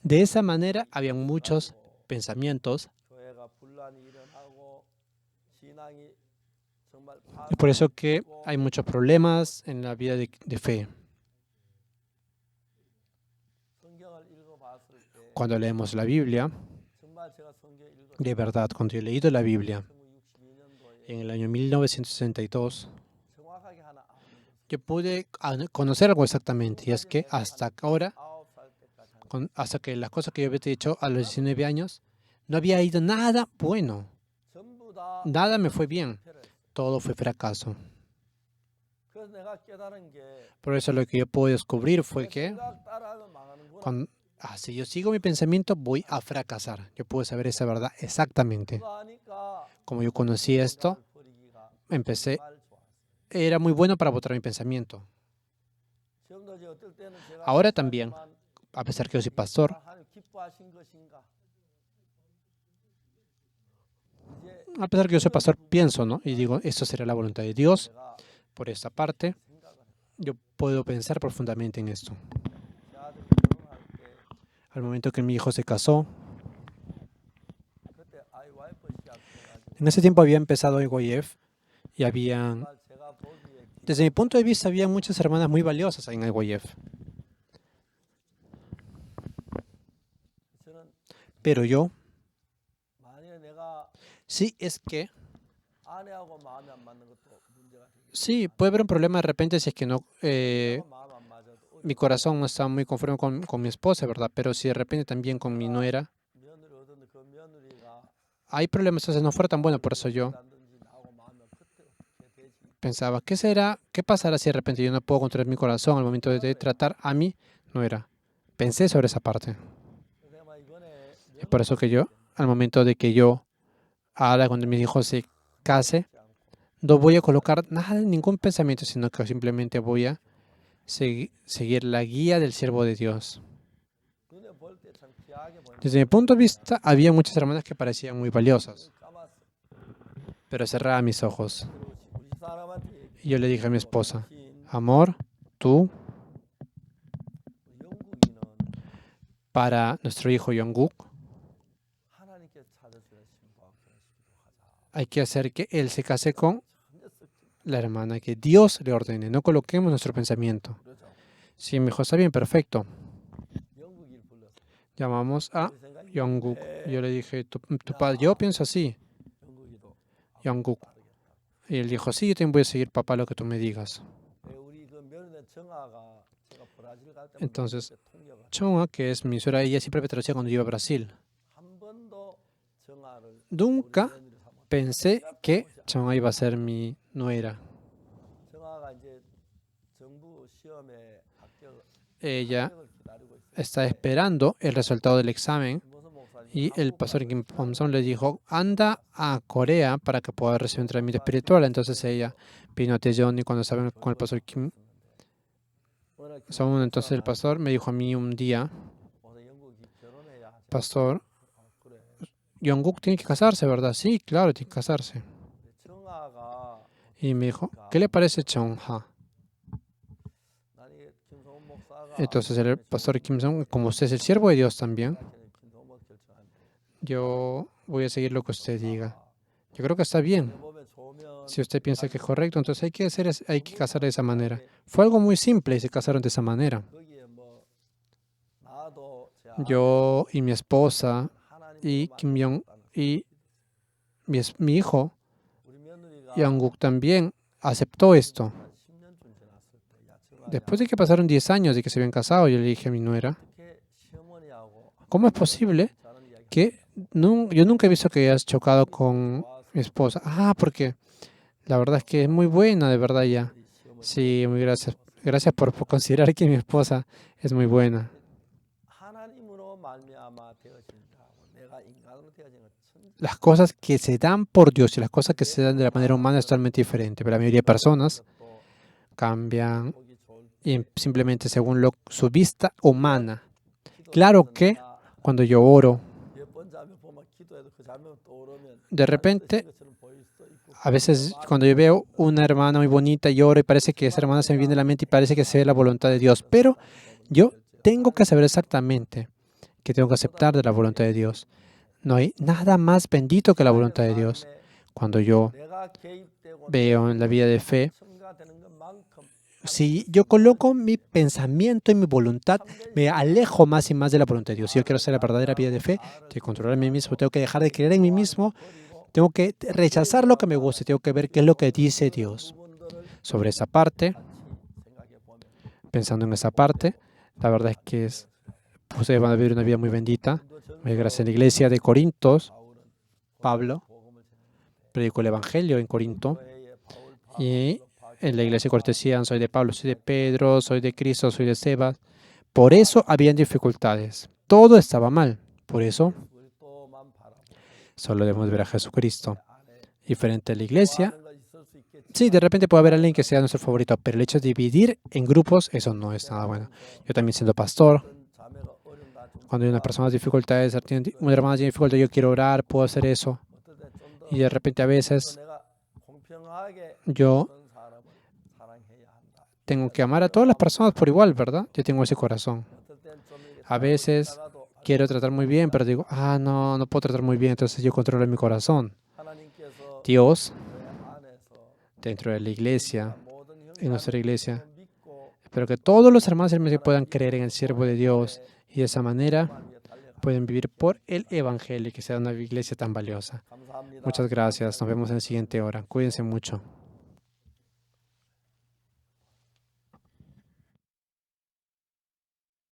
De esa manera, habían muchos pensamientos. Es por eso que hay muchos problemas en la vida de fe. Cuando leemos la Biblia, de verdad, cuando yo he leído la Biblia en el año 1962, yo pude conocer algo exactamente, y es que hasta ahora, hasta que las cosas que yo había dicho a los 19 años, no había ido nada bueno. Nada me fue bien. Todo fue fracaso. Por eso lo que yo pude descubrir fue que si yo sigo mi pensamiento, voy a fracasar. Yo pude saber esa verdad exactamente. Como yo conocí esto, era muy bueno para botar mi pensamiento. Ahora también, a pesar que yo soy pastor, pienso, ¿no? Y digo, esto será la voluntad de Dios. Por esta parte, yo puedo pensar profundamente en esto. Al momento que mi hijo se casó, en ese tiempo había empezado IYF y desde mi punto de vista, había muchas hermanas muy valiosas en IYF. Pero yo, sí, puede haber un problema de repente si es que no, mi corazón no está muy conforme con mi esposa, ¿verdad? Pero si de repente también con mi nuera, hay problemas, entonces no fuera tan bueno. Por eso yo pensaba, ¿qué pasará si de repente yo no puedo controlar mi corazón al momento de tratar a mi nuera? Pensé sobre esa parte. Es por eso que yo, al momento de que ahora cuando mi hijo se case, no voy a colocar nada, ningún pensamiento, sino que simplemente voy a seguir la guía del siervo de Dios. Desde mi punto de vista, había muchas hermanas que parecían muy valiosas, pero cerraba mis ojos. Y yo le dije a mi esposa, amor, tú, para nuestro hijo Jungkook, hay que hacer que él se case con la hermana que Dios le ordene. No coloquemos nuestro pensamiento. Sí, me dijo, está bien, perfecto. Llamamos a Jungkook. Yo le dije, tu padre, yo pienso así. Jungkook. Y él dijo, sí, yo también voy a seguir, papá, lo que tú me digas. Entonces, Chonga, que es mi suegra, ella siempre me traducía cuando yo iba a Brasil. Nunca pensé que Chonga iba a ser mi nuera. Ella está esperando el resultado del examen y el pastor Kim Pomson le dijo, anda a Corea para que pueda recibir un entrenamiento espiritual. Entonces ella vino a Daejeon y cuando estaba con el pastor Kim Jong, entonces el pastor me dijo a mí un día, pastor, Jungkook tiene que casarse, ¿verdad? Sí, claro, tiene que casarse. Y me dijo, ¿qué le parece Chongha? Entonces el pastor Kim Jong, como usted es el siervo de Dios también, yo voy a seguir lo que usted diga. Yo creo que está bien. Si usted piensa que es correcto, entonces hay que casar de esa manera. Fue algo muy simple y se casaron de esa manera. Yo y mi esposa y Kim Jong y mi hijo, Jungkook, también aceptó esto. Después de que pasaron 10 años de que se habían casado, yo le dije a mi nuera, ¿cómo es posible que yo nunca he visto que hayas chocado con mi esposa? Ah, porque la verdad es que es muy buena, de verdad ya. Sí, muy gracias. Gracias por considerar que mi esposa es muy buena. Las cosas que se dan por Dios y las cosas que se dan de la manera humana es totalmente diferente. Pero la mayoría de personas cambian simplemente según su vista humana. Claro que cuando yo oro, de repente, a veces cuando yo veo una hermana muy bonita, lloro y parece que esa hermana se me viene a la mente y parece que sea la voluntad de Dios. Pero yo tengo que saber exactamente que tengo que aceptar de la voluntad de Dios. No hay nada más bendito que la voluntad de Dios. Cuando yo veo en la vida de fe, si yo coloco mi pensamiento y mi voluntad, me alejo más y más de la voluntad de Dios. Si yo quiero hacer la verdadera vida de fe, tengo que controlar a mí mismo, tengo que dejar de creer en mí mismo, tengo que rechazar lo que me guste, tengo que ver qué es lo que dice Dios. Sobre esa parte, pensando en esa parte, la verdad es que ustedes van a vivir una vida muy bendita. Gracias a la iglesia de Corintos, Pablo predicó el Evangelio en Corinto y en la iglesia de Corinto decían, soy de Pablo, soy de Pedro, soy de Cristo, soy de Sebas. Por eso habían dificultades. Todo estaba mal. Por eso solo debemos ver a Jesucristo. Diferente a la iglesia. Sí, de repente puede haber alguien que sea nuestro favorito, pero el hecho de dividir en grupos, eso no es nada bueno. Yo también siendo pastor, cuando hay una persona con dificultades, una hermana tiene dificultad, yo quiero orar, puedo hacer eso. Y de repente a veces yo tengo que amar a todas las personas por igual, ¿verdad? Yo tengo ese corazón. A veces quiero tratar muy bien, pero digo, no, no puedo tratar muy bien, entonces yo controlo mi corazón. Dios, dentro de la iglesia, en nuestra iglesia, espero que todos los hermanos y hermanas puedan creer en el siervo de Dios y de esa manera pueden vivir por el Evangelio y que sea una iglesia tan valiosa. Muchas gracias. Nos vemos en la siguiente hora. Cuídense mucho.